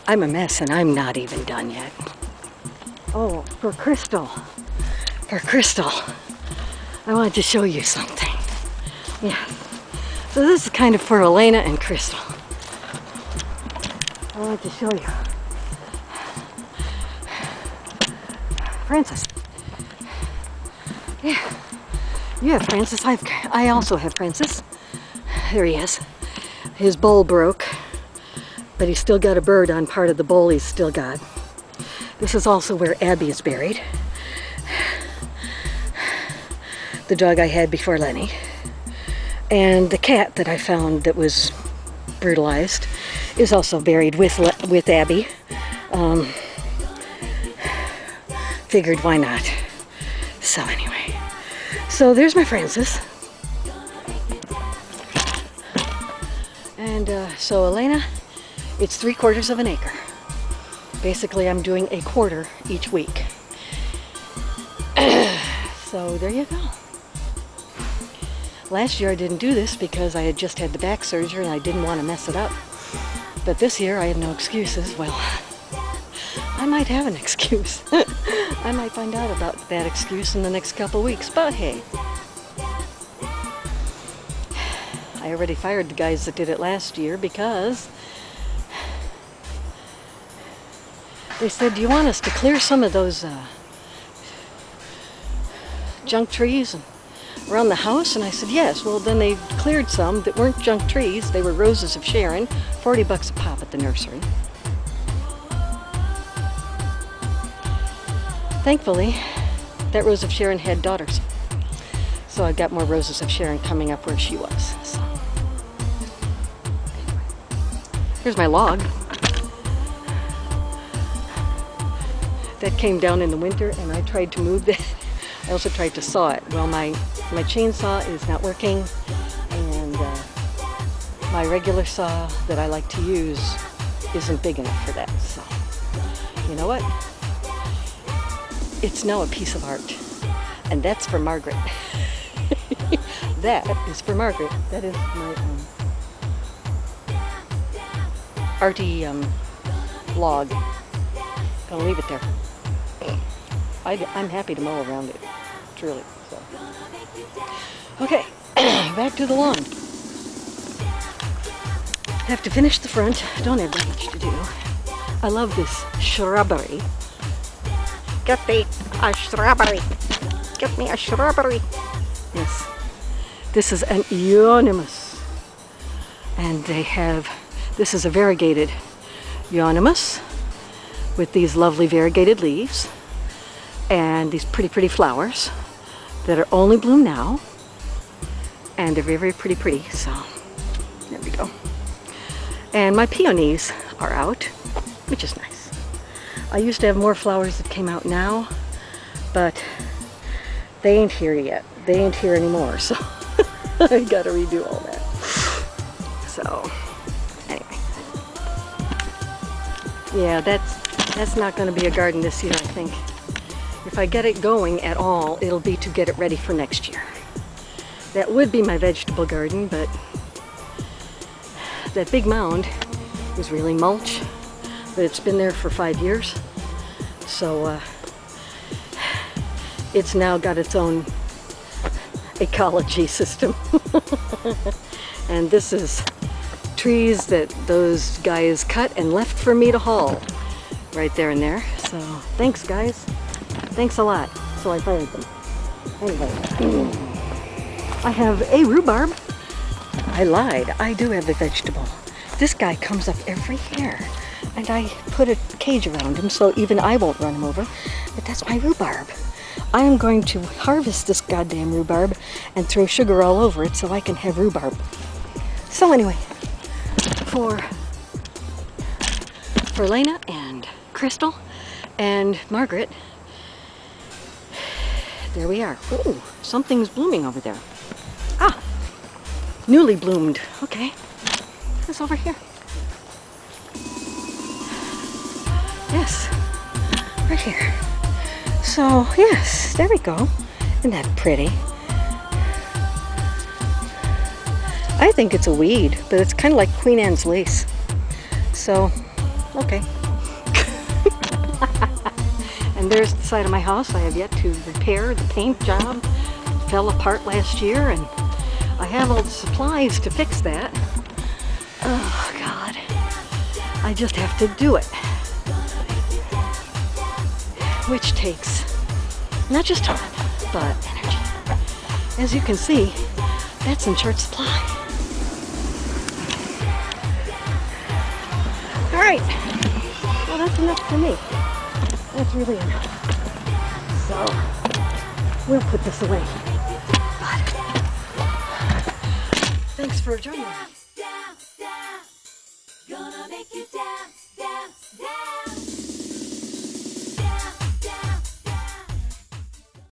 I'm a mess and I'm not even done yet. Oh, for Crystal, I wanted to show you something. Yeah, so this is kind of for Elena and Crystal. I wanted to show you. Francis. Yeah, you have Francis. I also have Francis. There he is. His bowl broke, but he's still got a bird on part of the bowl he's still got. This is also where Abby is buried. The dog I had before Lenny. And the cat that I found that was brutalized is also buried with Abby. Figured why not. So anyway, so there's my Francis. And so Elena, it's 3/4 of an acre. Basically, I'm doing a quarter each week. So there you go. Last year I didn't do this because I had just had the back surgery and I didn't want to mess it up. But this year I had no excuses. Well, I might have an excuse. I might find out about that excuse in the next couple weeks, but hey. I already fired the guys that did it last year because they said, do you want us to clear some of those junk trees around the house? And I said, yes. Well, then they cleared some that weren't junk trees. They were roses of Sharon, 40 bucks a pop at the nursery. Thankfully, that Rose of Sharon had daughters. So I've got more Roses of Sharon coming up where she was. So. Here's my log. That came down in the winter and I tried to move that. I also tried to saw it. Well, my chainsaw is not working and my regular saw that I like to use isn't big enough for that. So, you know what? It's now a piece of art. And that's for Margaret. That is for Margaret. That is my arty log. Gonna leave it there. I'm happy to mow around it, truly. So. Okay, back to the lawn. Have to finish the front. Don't have that much to do. I love this shrubbery. Get me a shrubbery. Get me a shrubbery. Yes. This is an euonymus. And they have, this is a variegated euonymus with these lovely variegated leaves and these pretty, pretty flowers that are only bloom now. And they're very, very pretty, pretty. So, there we go. And my peonies are out, which is nice. I used to have more flowers that came out now, but they ain't here yet. They ain't here anymore, so I gotta redo all that. So, anyway. Yeah, that's not gonna be a garden this year, I think. If I get it going at all, it'll be to get it ready for next year. That would be my vegetable garden, but that big mound is really mulch, but it's been there for 5 years. So it's now got its own ecology system. And this is trees that those guys cut and left for me to haul right there and there. So thanks, guys. Thanks a lot. So I fired them. Anyway, I have a rhubarb. I lied. I do have a vegetable. This guy comes up every year, and I put a cage around him so even I won't run him over. But that's my rhubarb. I am going to harvest this goddamn rhubarb and throw sugar all over it so I can have rhubarb. So anyway, for Lena and Crystal and Margaret, there we are. Ooh, something's blooming over there. Ah, newly bloomed. Okay, it's over here. Yes, right here. So, yes, there we go. Isn't that pretty? I think it's a weed, but it's kind of like Queen Anne's lace. So, okay. And there's the side of my house I have yet to repair. The paint job fell apart last year, and I have all the supplies to fix that. Oh, God. I just have to do it. Which takes not just time, but energy. As you can see, that's in short supply. All right. Well, that's enough for me. That's really enough. So, we'll put this away. But, thanks for joining me. Gonna make you dance.